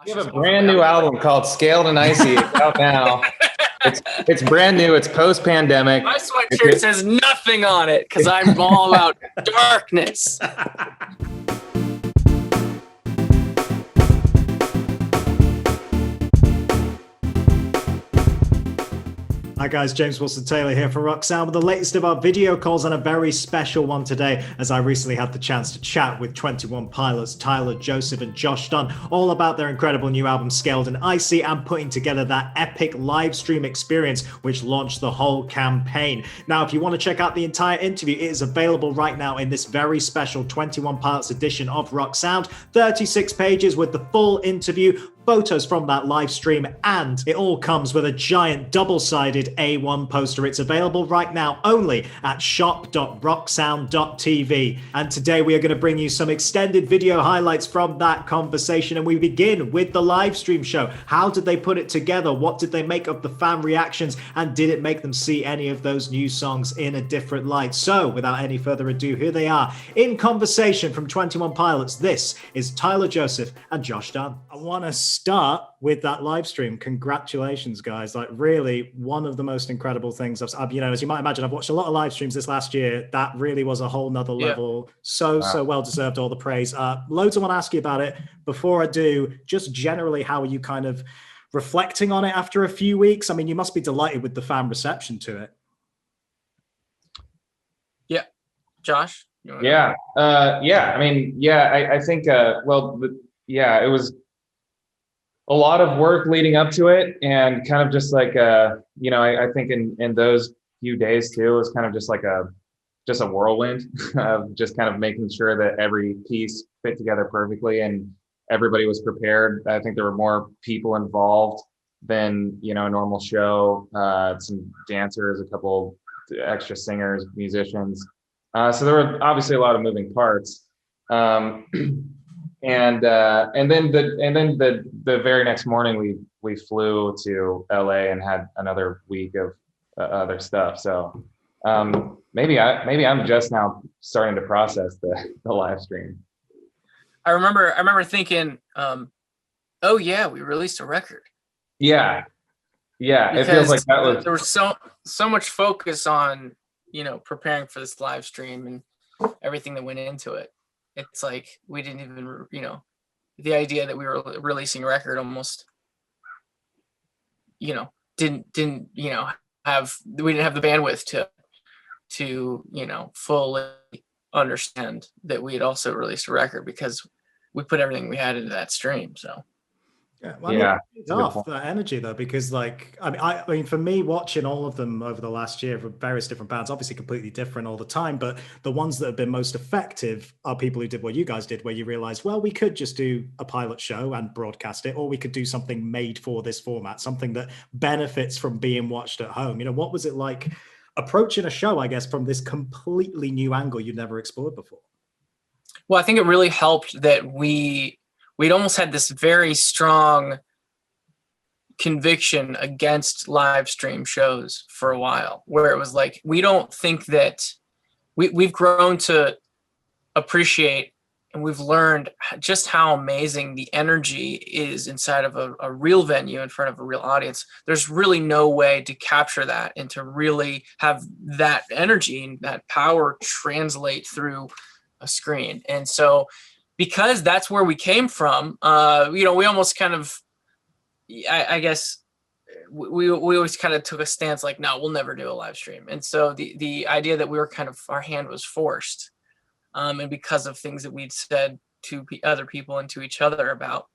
We have a brand new album called Scaled and Icy. It's out now. It's brand new. It's post-pandemic. My sweatshirt says nothing on it because I'm all about darkness. Hi guys, James Wilson-Taylor here for Rock Sound with the latest of our video calls and a very special one today, as I recently had the chance to chat with 21 Pilots, Tyler, Joseph and Josh Dunn, all about their incredible new album Scaled and Icy and putting together that epic live stream experience which launched the whole campaign. Now, if you want to check out the entire interview, it is available right now in this very special 21 Pilots edition of Rock Sound, 36 pages with the full interview, photos from that live stream, and it all comes with a giant double-sided A1 poster. It's available right now only at shop.rocksound.tv. And today we are going to bring you some extended video highlights from that conversation, and we begin with the live stream show. How did they put it together? What did they make of the fan reactions? And did it make them see any of those new songs in a different light? So without any further ado, here they are in conversation from 21 Pilots. This is Tyler, Joseph and Josh Dunn. I want to start with that live stream. Congratulations, guys. Like, really one of the most incredible things I've as you might imagine, I've watched a lot of live streams this last year. That really was a whole nother level. So well deserved, all the praise. Loads I want to ask you about it. Before I do, just generally, how are you kind of reflecting on it after a few weeks? I mean, you must be delighted with the fan reception to it. Yeah. Josh? I think, it was a lot of work leading up to it, and kind of just like, I think in those few days too, it was kind of just like a whirlwind of just kind of making sure that every piece fit together perfectly and everybody was prepared. I think there were more people involved than, a normal show, some dancers, a couple extra singers, musicians. So there were obviously a lot of moving parts. And then the very next morning we flew to LA and had another week of other stuff. So maybe I'm just now starting to process the live stream. I remember thinking, oh yeah, we released a record. Yeah. Because it feels like that was, there was so much focus on preparing for this live stream and everything that went into it. It's like we didn't even, the idea that we were releasing a record almost, didn't have the bandwidth to fully understand that we had also released a record because we put everything we had into that stream. So. It's off that energy though, because I mean, for me, watching all of them over the last year from various different bands, obviously completely different all the time, but the ones that have been most effective are people who did what you guys did, where you realize, well, we could just do a pilot show and broadcast it, or we could do something made for this format, something that benefits from being watched at home. What was it like approaching a show, I guess, from this completely new angle you'd never explored before? Well, I think it really helped that we'd almost had this very strong conviction against live stream shows for a while, where it was like, we don't think that we've grown to appreciate and we've learned just how amazing the energy is inside of a real venue in front of a real audience. There's really no way to capture that and to really have that energy and that power translate through a screen. And so, because that's where we came from, we almost kind of, I guess, we always kind of took a stance like, no, we'll never do a live stream. And so the idea that we were kind of, our hand was forced, and because of things that we'd said to other people and to each other about,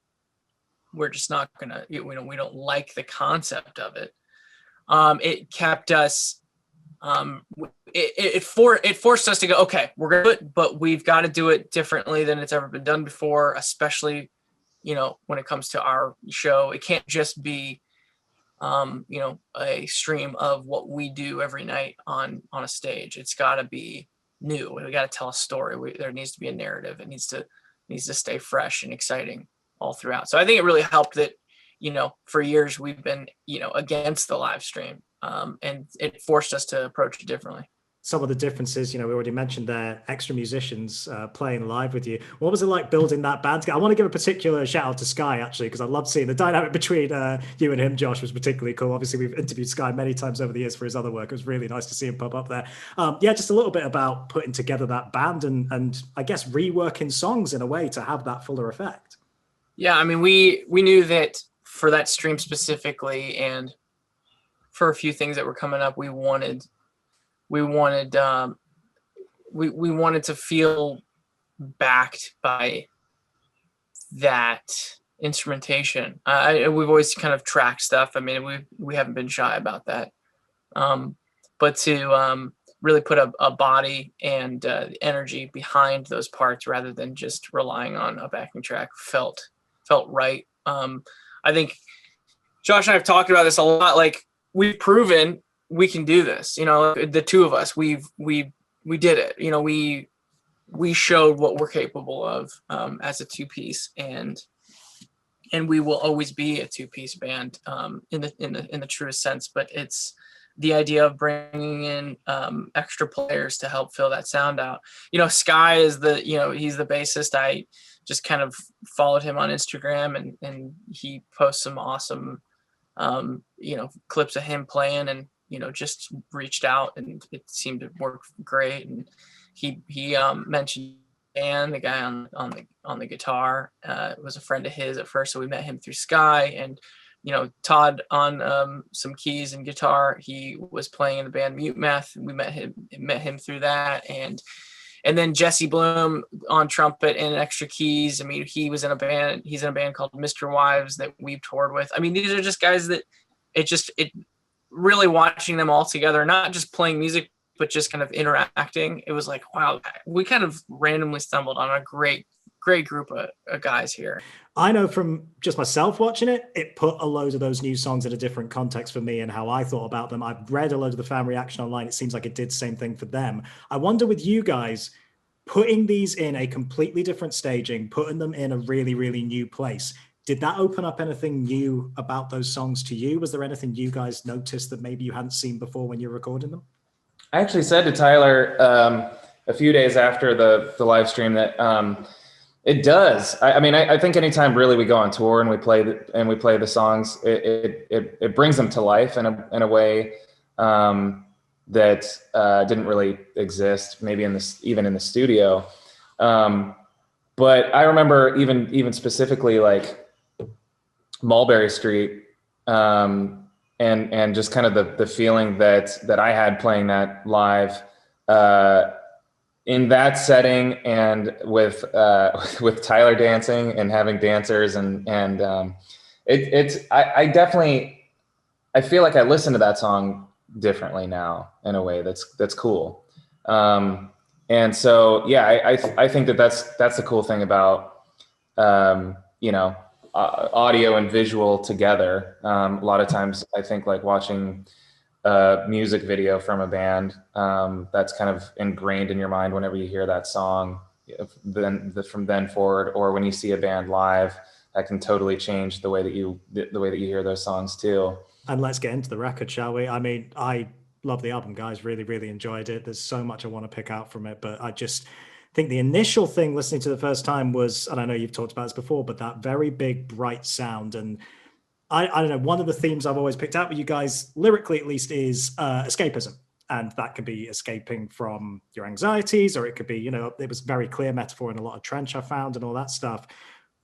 we're just not gonna, we don't like the concept of it. It kept us. It forced us to go, okay, we're gonna do it, but we've got to do it differently than it's ever been done before, especially when it comes to our show. It can't just be a stream of what we do every night on a stage. It's got to be new. We got to tell a story. There needs to be a narrative. It needs to stay fresh and exciting all throughout. So I think it really helped that for years we've been against the live stream, and it forced us to approach it differently. some of the differences, we already mentioned there, extra musicians playing live with you. What was it like building that band? I want to give a particular shout out to Sky, actually, because I love seeing the dynamic between you and him. Josh was particularly cool. Obviously, we've interviewed Sky many times over the years for his other work. It was really nice to see him pop up there. Yeah, just a little bit about putting together that band and I guess reworking songs in a way to have that fuller effect. Yeah, I mean, we knew that for that stream specifically, and for a few things that were coming up, we wanted to feel backed by that instrumentation. We've always kind of tracked stuff. I mean, we haven't been shy about that. But to really put a body and energy behind those parts rather than just relying on a backing track felt right. I think Josh and I have talked about this a lot. Like, we've proven we can do this. The two of us, we did it. We showed what we're capable of as a two-piece, and we will always be a two-piece band in the truest sense. But it's the idea of bringing in extra players to help fill that sound out. Sky is he's the bassist. I just kind of followed him on Instagram, and he posts some awesome clips of him playing, and just reached out, and it seemed to work great. And he mentioned Dan, the guy on the guitar, was a friend of his at first, so we met him through Sky. And Todd on some keys and guitar. He was playing in the band Mute Meth. We met him through that, and then Jesse Bloom on trumpet and extra keys. I mean, he's in a band called Mr. Wives that we've toured with. I mean, these are just guys that it really watching them all together, not just playing music, but just kind of interacting. It was like, wow, we kind of randomly stumbled on a great group of guys here. I know from just myself watching it put a load of those new songs in a different context for me and how I thought about them. I've read a load of the fan reaction online. It seems like it did the same thing for them. I wonder with you guys, putting these in a completely different staging, putting them in a really, really new place, did that open up anything new about those songs to you? Was there anything you guys noticed that maybe you hadn't seen before when you're recording them? I actually said to Tyler a few days after the live stream that it does. I mean, I think anytime really we go on tour and we play the songs, it brings them to life in a way that didn't really exist maybe even in the studio. But I remember even specifically like Mulberry Street, and just kind of the feeling that I had playing that live in that setting, and with Tyler dancing and having dancers, and I definitely, I feel like I listen to that song differently now in a way that's cool. And so, yeah, I think that's the cool thing about, audio and visual together. A lot of times I think like watching a music video from a band, that's kind of ingrained in your mind whenever you hear that song, from then forward, or when you see a band live, that can totally change the way that you hear those songs too. And let's get into the record, shall we? I mean, I love the album, guys. Really, really enjoyed it. There's so much I want to pick out from it, but I just think the initial thing listening to the first time was, and I know you've talked about this before, but that very big, bright sound. And I don't know, one of the themes I've always picked out with you guys, lyrically at least, is escapism. And that could be escaping from your anxieties, or it could be, it was very clear metaphor in a lot of Trench I found and all that stuff.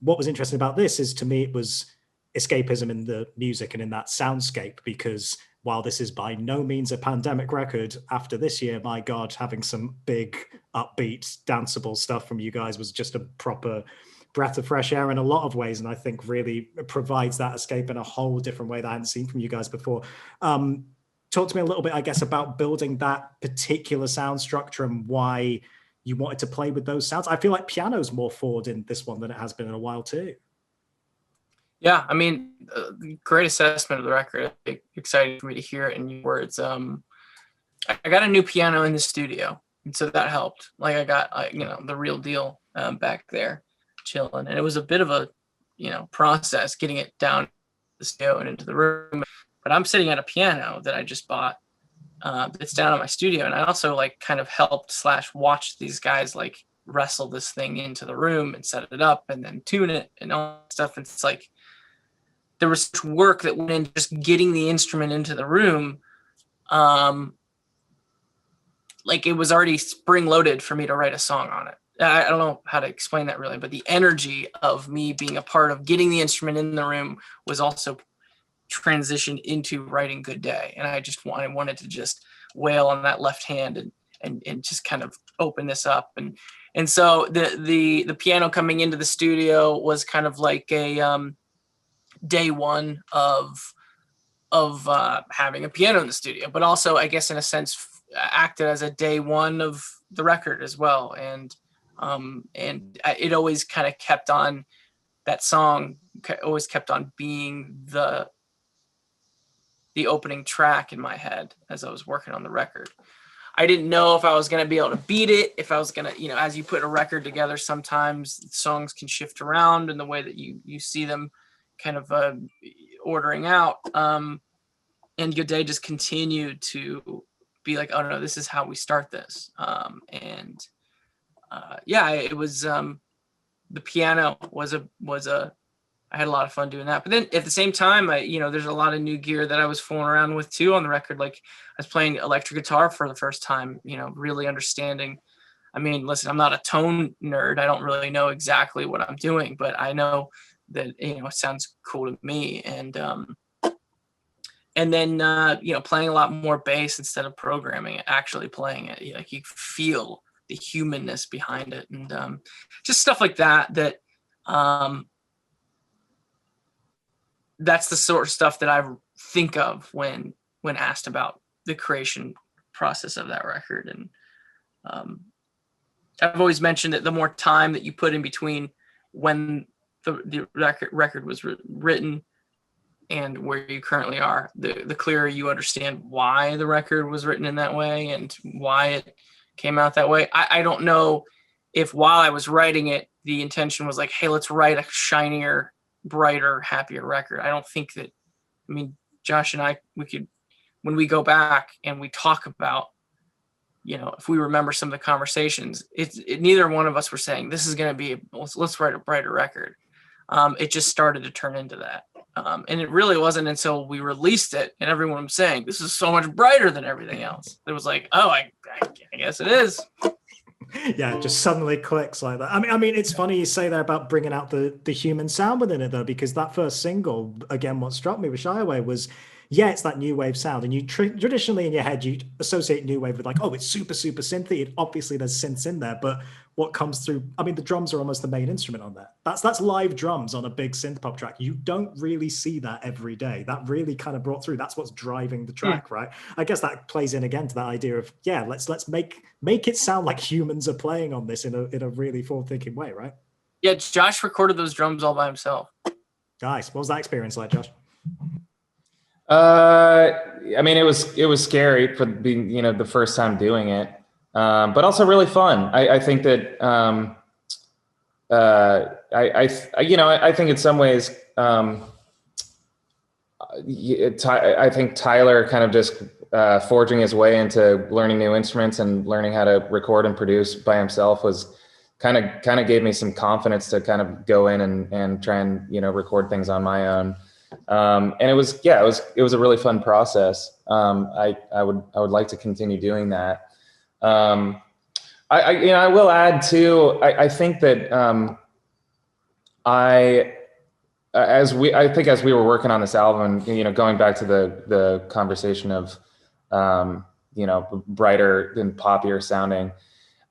What was interesting about this is, to me, it was escapism in the music and in that soundscape, because while this is by no means a pandemic record, after this year, my God, having some big, upbeat, danceable stuff from you guys was just a proper breath of fresh air in a lot of ways, and I think really provides that escape in a whole different way that I hadn't seen from you guys before. Talk to me a little bit, I guess, about building that particular sound structure and why you wanted to play with those sounds. I feel like piano's more forward in this one than it has been in a while too. Yeah, I mean, great assessment of the record. Excited for me to hear it in your words. I got a new piano in the studio, and so that helped. Like, I got the real deal back there chilling, and it was a bit of a process getting it down the studio and into the room. But I'm sitting at a piano that I just bought that's down at my studio. And I also like kind of helped / watched these guys like wrestle this thing into the room and set it up and then tune it and all that stuff. And it's like, there was such work that went into just getting the instrument into the room. Like it was already spring loaded for me to write a song on it. I don't know how to explain that really, but the energy of me being a part of getting the instrument in the room was also transitioned into writing Good Day. And I just wanted to just wail on that left hand and just kind of open this up. And so the piano coming into the studio was kind of like a day one of having a piano in the studio, but also I guess in a sense acted as a day one of the record as well. And it always kind of kept on, that song always kept on being the opening track in my head as I was working on the record. I didn't know if I was going to be able to beat it, if I was going to, as you put a record together, sometimes songs can shift around in the way that you see them kind of ordering out. And Good Day just continued to be like, oh no, this is how we start this. It was the piano was I had a lot of fun doing that. But then at the same time, there's a lot of new gear that I was fooling around with too on the record. Like I was playing electric guitar for the first time, really understanding. I mean, listen, I'm not a tone nerd. I don't really know exactly what I'm doing, but I know that, it sounds cool to me. And then, playing a lot more bass instead of programming it, actually playing it. Like you feel the humanness behind it, and just stuff like that. That's the sort of stuff that I think of when asked about the creation process of that record. And I've always mentioned that the more time that you put in between when the record was written and where you currently are, the clearer you understand why the record was written in that way and why it came out that way. I don't know if while I was writing it, the intention was like, hey, let's write a shinier, brighter, happier record. I don't think that, Josh and I, when we go back and we talk about, if we remember some of the conversations, neither one of us were saying this is going to be, let's write a brighter record. It just started to turn into that. And it really wasn't until we released it and everyone was saying, this is so much brighter than everything else. It was like, oh, I guess it is. Yeah, it just suddenly clicks like that. I mean, it's funny you say that about bringing out the human sound within it, though, because that first single, again, what struck me with Shy Away was, yeah, it's that new wave sound. And you traditionally in your head, you associate new wave with like, oh, it's super, super synthy. And obviously there's synths in there, but what comes through, the drums are almost the main instrument on that. That's live drums on a big synth pop track. You don't really see that every day. That really kind of brought through. That's what's driving the track, right? I guess that plays in again to that idea of, yeah, let's make it sound like humans are playing on this in a really forward-thinking way, right? Yeah, Josh recorded those drums all by himself. Nice. What was that experience like, Josh? It was scary for being, the first time doing it, but also really fun. I think that, I think in some ways, I think Tyler kind of just forging his way into learning new instruments and learning how to record and produce by himself was kind of gave me some confidence to kind of go in and try and, record things on my own. And it was a really fun process. I would like to continue doing that. I will add too, I think that, as we were working on this album, going back to the conversation of, brighter and poppier sounding,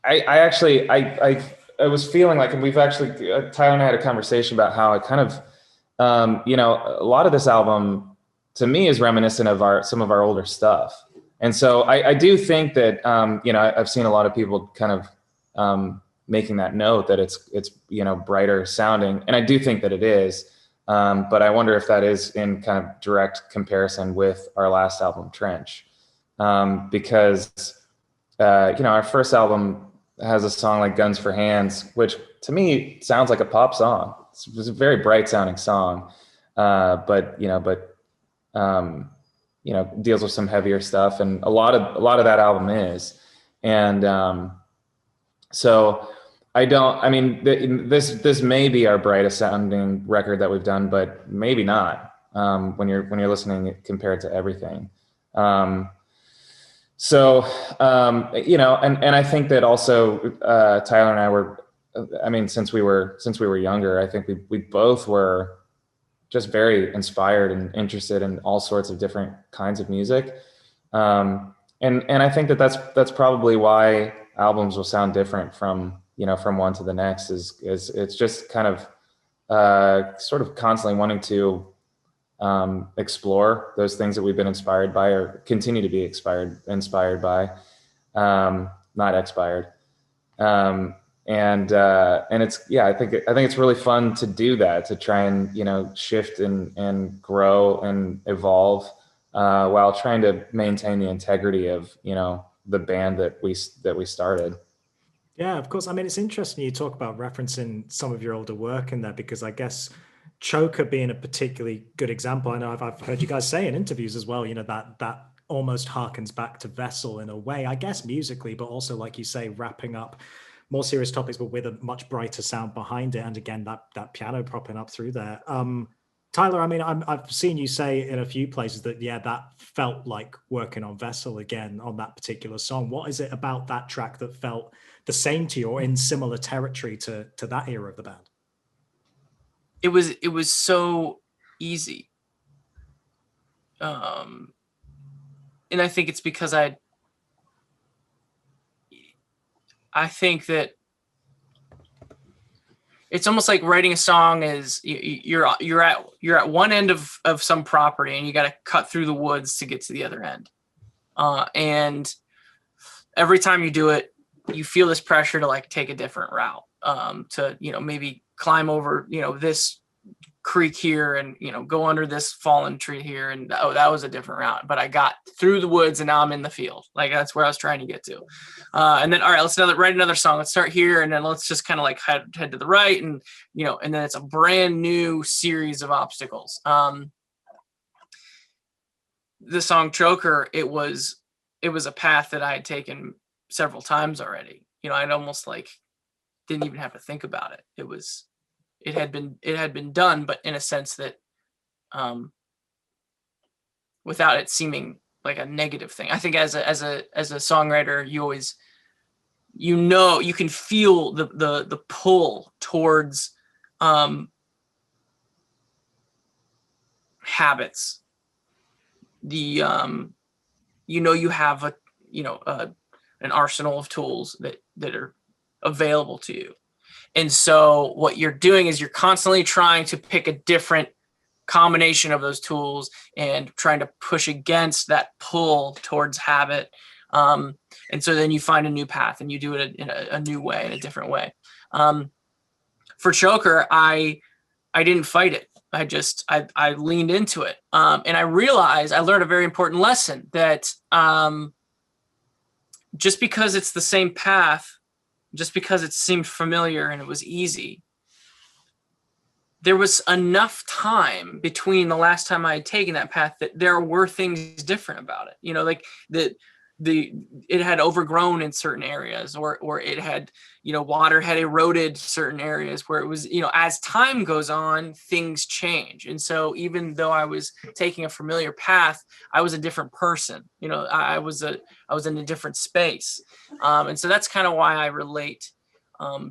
I was feeling like, and we've actually, Tyler and I had a conversation about how it kind of, a lot of this album to me is reminiscent of some of our older stuff. And so I do think that, I've seen a lot of people kind of making that note that it's brighter sounding. And I do think that it is. But I wonder if that is in kind of direct comparison with our last album, Trench. Because, our first album has a song like Guns for Hands, which to me sounds like a pop song. It's a very bright sounding song. But you know, deals with some heavier stuff, and a lot of that album is. And so I mean, this may be our brightest sounding record that we've done, but maybe not, when you're listening compared to everything. So, you know, and I think that also, Tyler and I were, I mean, since we were younger, I think we both were just very inspired and interested in all sorts of different kinds of music. And I think that that's probably why albums will sound different from, you know, from one to the next, is it's just kind of, sort of constantly wanting to, explore those things that we've been inspired by, or continue to be inspired by, not expired. And it's, yeah, I think it's really fun to do that, to try and, you know, shift and grow and evolve, while trying to maintain the integrity of, you know, the band that we started. Yeah, of course. I mean, it's interesting you talk about referencing some of your older work in there, because I guess Choker being a particularly good example. I know I've heard you guys say in interviews as well, you know, that almost harkens back to Vessel in a way, I guess musically, but also, like you say, wrapping up more serious topics, but with a much brighter sound behind it. And again, that piano propping up through there. Tyler, I mean, I've seen you say in a few places that, yeah, that felt like working on Vessel again on that particular song. What is it about that track that felt the same to you, or in similar territory to that era of the band? It was so easy. And I think it's because I think that it's almost like writing a song is you're at one end of some property, and you got to cut through the woods to get to the other end. And every time you do it, you feel this pressure to like take a different route, to, you know, maybe climb over, you know, this creek here, and, you know, go under this fallen tree here, and oh, that was a different route, but I got through the woods and now I'm in the field. Like, that's where I was trying to get to. And then, all right, let's write another song. Let's start here, and then let's just kind of like head to the right, and, you know, and then it's a brand new series of obstacles. The song Choker, it was a path that I had taken several times already. You know, I'd almost like didn't even have to think about it. It had been done, but in a sense that, without it seeming like a negative thing. I think as a songwriter, you always, you know, you can feel the pull towards habits. You know, you have an arsenal of tools that are available to you. And so what you're doing is you're constantly trying to pick a different combination of those tools and trying to push against that pull towards habit. And so then you find a new path, and you do it in a new way, in a different way. For Choker, I didn't fight it. I leaned into it. And I realized I learned a very important lesson, that just because it's the same path, just because it seemed familiar and it was easy, there was enough time between the last time I had taken that path that there were things different about it. You know, like it had overgrown in certain areas, or it had, you know, water had eroded certain areas where it was, you know, as time goes on, things change. And so even though I was taking a familiar path, I was a different person. You know, I was in a different space. And so that's kind of why I relate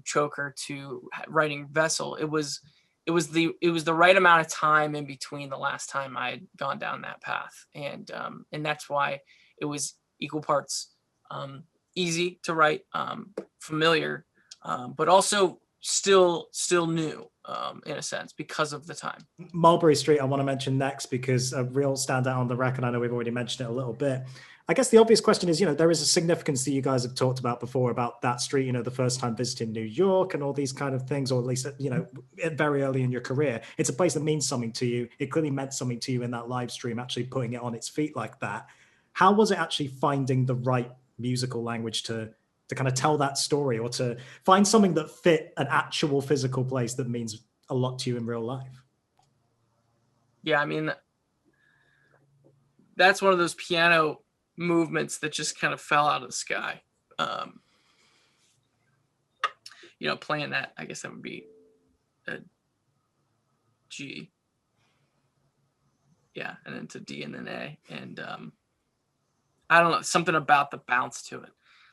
Choker to writing Vessel. It was the right amount of time in between the last time I had gone down that path. And that's why it was equal parts easy to write, familiar, but also still new, in a sense, because of the time. Mulberry Street I want to mention next, because a real standout on the record. I know we've already mentioned it a little bit. I guess the obvious question is, you know, there is a significance that you guys have talked about before about that street, you know, the first time visiting New York and all these kind of things, or at least, you know, very early in your career. It's a place that means something to you. It clearly meant something to you in that live stream, actually putting it on its feet like that. How was it actually finding the right musical language to kind of tell that story, or to find something that fit an actual physical place that means a lot to you in real life? Yeah, I mean, that's one of those piano movements that just kind of fell out of the sky. You know, playing that, I guess that would be a G. Yeah, and then to D and then A. And I don't know, something about the bounce to it.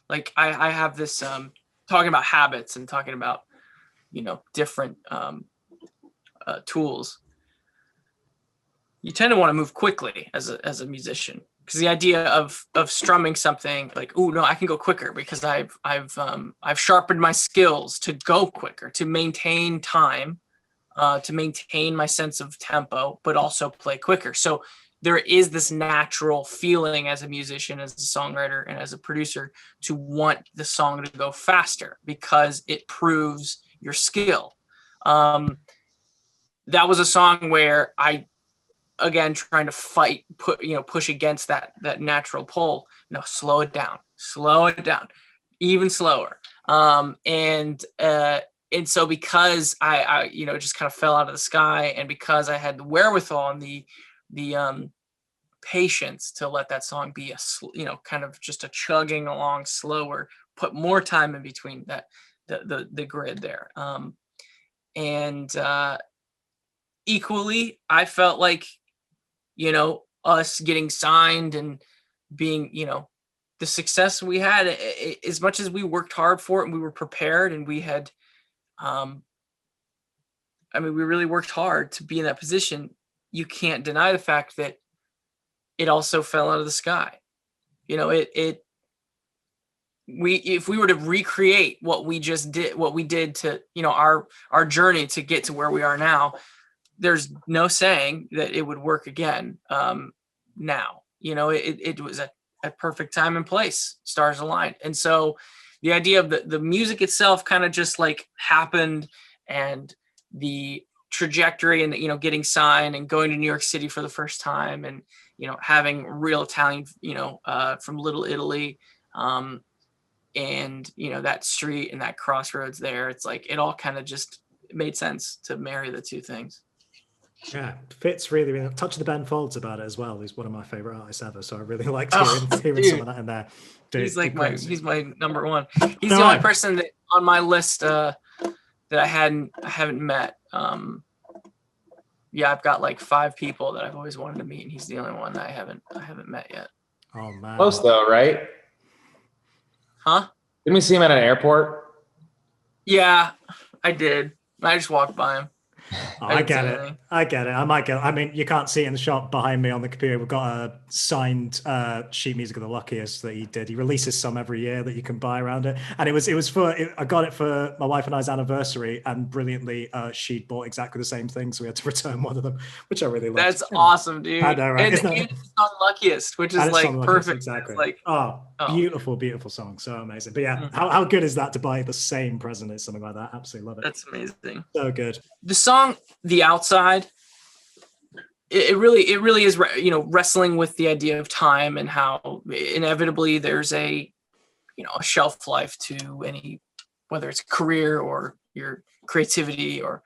Like I have this talking about habits and talking about, you know, different tools. You tend to want to move quickly as a musician, because the idea of strumming something like, oh no, I can go quicker because I've sharpened my skills to go quicker, to maintain time, to maintain my sense of tempo, but also play quicker. So there is this natural feeling as a musician, as a songwriter, and as a producer to want the song to go faster because it proves your skill. That was a song where I, again, trying to push against that natural pull. No, slow it down, even slower. And so because I you know, just kind of fell out of the sky, and because I had the wherewithal and the patience to let that song be kind of just a chugging along slower, put more time in between the grid there. And equally, I felt like, you know, us getting signed and being, you know, the success we had, as much as we worked hard for it and we were prepared and we had, I mean, we really worked hard to be in that position. You can't deny the fact that it also fell out of the sky. You know, if we were to recreate what we did to, you know, our journey to get to where we are now, there's no saying that it would work again. Now, you know, it was a perfect time and place, stars aligned. And so the idea of the music itself kind of just like happened, and the trajectory, and, you know, getting signed and going to New York City for the first time, and, you know, having real Italian, you know, from Little Italy, and, you know, that street and that crossroads there, it's like it all kind of just made sense to marry the two things. Yeah, fits really, really. Touch of the Ben Folds about it as well. He's one of my favorite artists ever, so I really liked hearing some of that in there. Dude, he's like he's my number one. He's the only person that on my list that I haven't met. Yeah, I've got like 5 people that I've always wanted to meet, and he's the only one that I haven't met yet. Oh man, close though, right? Huh? Didn't we see him at an airport? Yeah, I did. I just walked by him. Oh, I get it. I mean, you can't see it in the shot behind me on the computer. We've got a signed sheet music of the Luckiest that he did. He releases some every year that you can buy around it. And I got it for my wife and I's anniversary, and brilliantly, she'd bought exactly the same thing. So we had to return one of them, which I really loved. That's awesome, dude. I know, right? And even the song Luckiest, which is like perfect. Exactly. Like, beautiful, beautiful song. So amazing. But yeah, how good is that to buy the same present as something like that? Absolutely love it. That's amazing. So good. The song The Outside, it really is, you know, wrestling with the idea of time and how inevitably there's a shelf life to any, whether it's career or your creativity or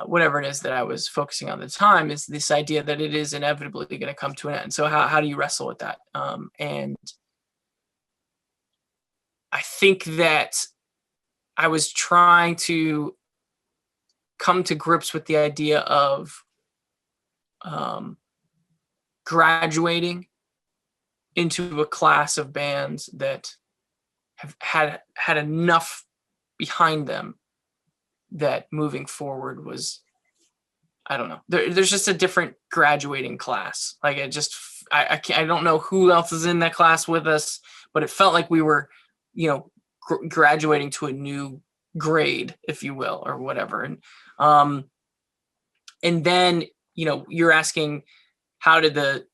whatever it is that I was focusing on at the time, is this idea that it is inevitably going to come to an end. So how do you wrestle with that? And I think that I was trying to come to grips with the idea of graduating into a class of bands that have had enough behind them that moving forward was, I don't know, there's just a different graduating class. Like I don't know who else is in that class with us, but it felt like we were, you know, graduating to a new grade, if you will, or whatever. And then, you know, you're asking how did the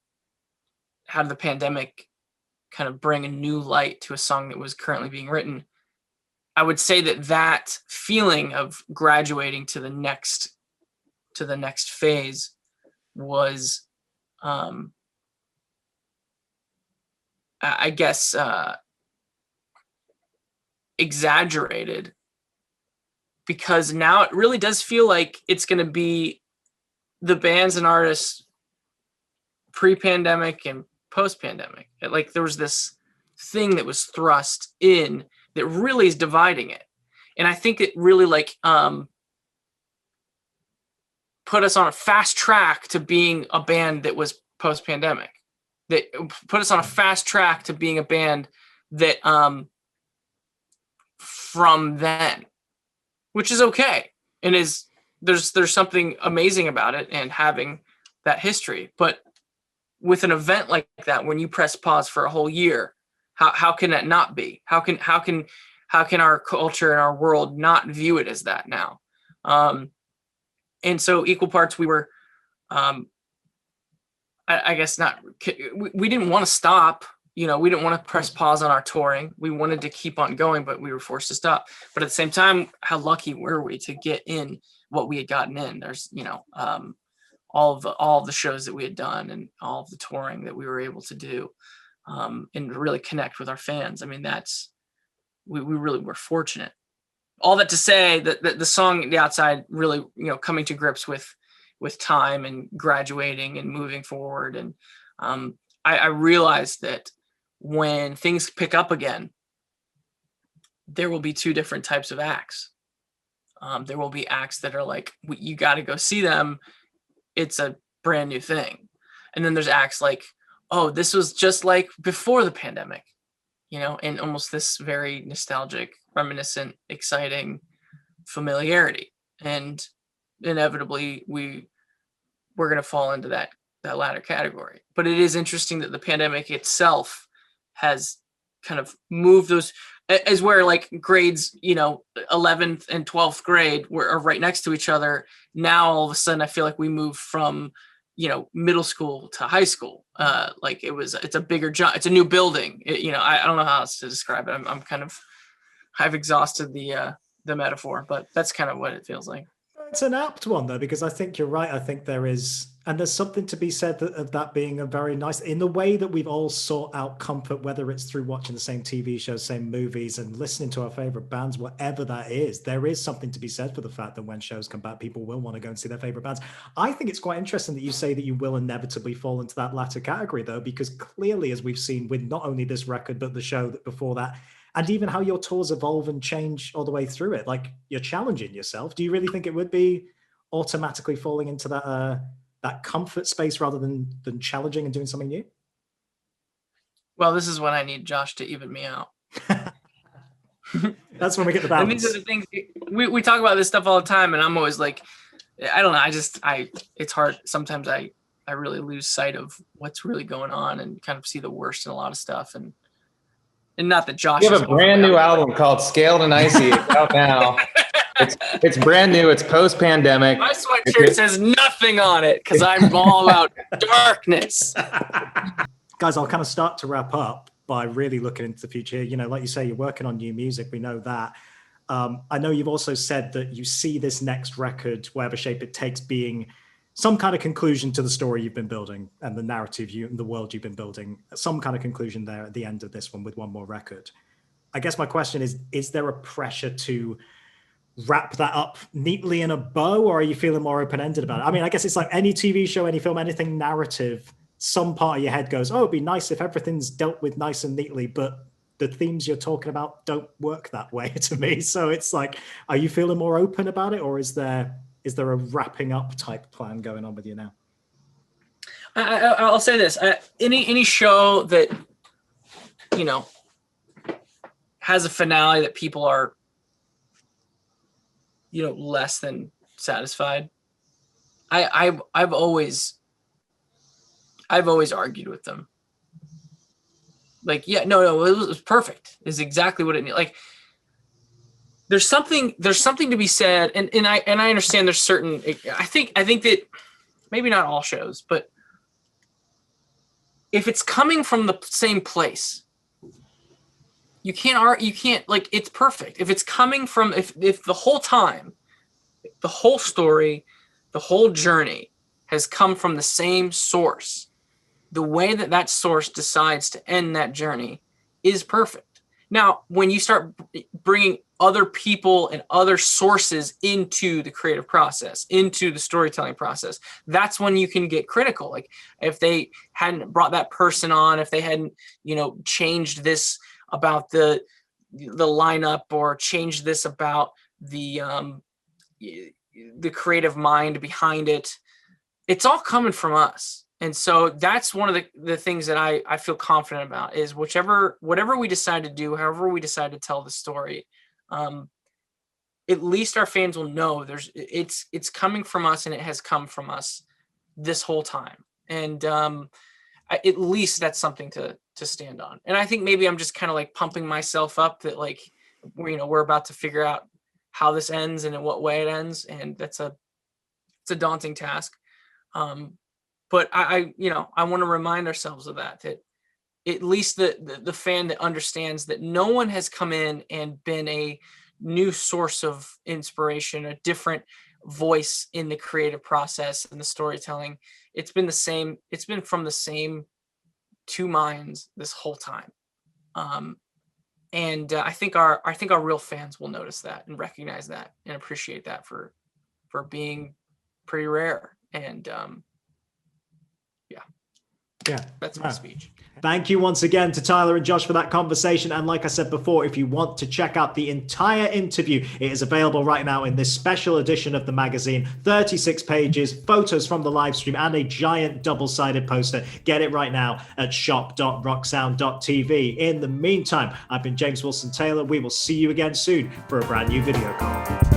pandemic kind of bring a new light to a song that was currently being written? I would say that feeling of graduating to the next phase was, I guess, exaggerated, because now it really does feel like it's going to be the bands and artists pre-pandemic and post-pandemic. Like there was this thing that was thrust in that really is dividing it. And I think it really like put us on a fast track to being a band that was post-pandemic. That put us on a fast track to being a band that from then, which is okay. And there's something amazing about it and having that history. But with an event like that, when you press pause for a whole year, how can that not be? How can our culture and our world not view it as that now? And so equal parts, we were, I guess not, we didn't want to stop, we didn't want to press pause on our touring. We wanted to keep on going, but we were forced to stop. But at the same time, how lucky were we to get in what we had gotten in? There's, all of the shows that we had done and all of the touring that we were able to do, and really connect with our fans. I mean, we really were fortunate. All that to say that the song The Outside really, coming to grips with time and graduating and moving forward. And I realized that when things pick up again, there will be two different types of acts. There will be acts that are like, you got to go see them. It's a brand new thing. And then there's acts like, oh, this was just like before the pandemic, and almost this very nostalgic, reminiscent, exciting familiarity. And inevitably we're going to fall into that latter category. But it is interesting that the pandemic itself has kind of moved those, as where like grades, 11th and 12th grade are right next to each other. Now all of a sudden I feel like we moved from middle school to high school. Like it's a bigger jump. It's a new building. I don't know how else to describe it. I've exhausted the metaphor, but that's kind of what it feels like. It's an apt one though, because I think you're right. I think there's something to be said of that being a very nice, in the way that we've all sought out comfort, whether it's through watching the same TV shows, same movies, and listening to our favorite bands, whatever that is. There is something to be said for the fact that when shows come back, people will want to go and see their favorite bands. I think it's quite interesting that you say that you will inevitably fall into that latter category though, because clearly, as we've seen with not only this record, but the show that before that, and even how your tours evolve and change all the way through it, like you're challenging yourself. Do you really think it would be automatically falling into that comfort space rather than challenging and doing something new? Well, this is when I need Josh to even me out. That's when we get the balance. And these are the things we talk about this stuff all the time, and I'm always like, I don't know. It's hard. Sometimes I really lose sight of what's really going on and kind of see the worst in a lot of stuff. And not that Josh. You have a brand new album called Scaled and Icy. It's out now. It's brand new. It's post-pandemic. My sweatshirt says nothing on it because I'm all about darkness. Guys, I'll kind of start to wrap up by really looking into the future. Like you say, you're working on new music. We know that. I know you've also said that you see this next record, whatever shape it takes, being some kind of conclusion to the story you've been building and the narrative the world you've been building. Some kind of conclusion there at the end of this one with one more record. I guess my question is there a pressure to wrap that up neatly in a bow, or are you feeling more open-ended about it? I mean, I guess it's like any TV show, any film, anything narrative, some part of your head goes, oh, it'd be nice if everything's dealt with nice and neatly, but the themes you're talking about don't work that way to me. So it's like, are you feeling more open about it, or is there a wrapping up type plan going on with you now? I'll say this, any show that, has a finale that people are, less than satisfied. I've always argued with them. Like, yeah, no, it was perfect. Is exactly what it needed. Like, there's something to be said, and I understand there's certain. I think that maybe not all shows, but if it's coming from the same place, you can't like, it's perfect. If it's coming from, if the whole time, the whole story, the whole journey has come from the same source, the way that source decides to end that journey is perfect. Now, when you start bringing other people and other sources into the creative process, into the storytelling process, that's when you can get critical. Like if they hadn't brought that person on, if they hadn't, changed this about the lineup, or changed this about the creative mind behind it, it's all coming from us. And so that's one of the things that I feel confident about, is whatever we decide to do, however we decide to tell the story, at least our fans will know it's coming from us, and it has come from us this whole time. And at least that's something to stand on. And I think maybe I'm just kind of like pumping myself up that like, we're about to figure out how this ends and in what way it ends. And it's a daunting task. But I want to remind ourselves of that at least the fan that understands that no one has come in and been a new source of inspiration, a different voice in the creative process and the storytelling. It's been the same. It's been from the same two minds this whole time. And I think our real fans will notice that and recognize that and appreciate that for being pretty rare. And yeah, that's my speech. Thank you once again to Tyler and Josh for that conversation. And like I said before, if you want to check out the entire interview, it is available right now in this special edition of the magazine. 36 pages, photos from the live stream, and a giant double-sided poster. Get it right now at shop.rocksound.tv. In the meantime, I've been James Wilson Taylor. We will see you again soon for a brand new video call.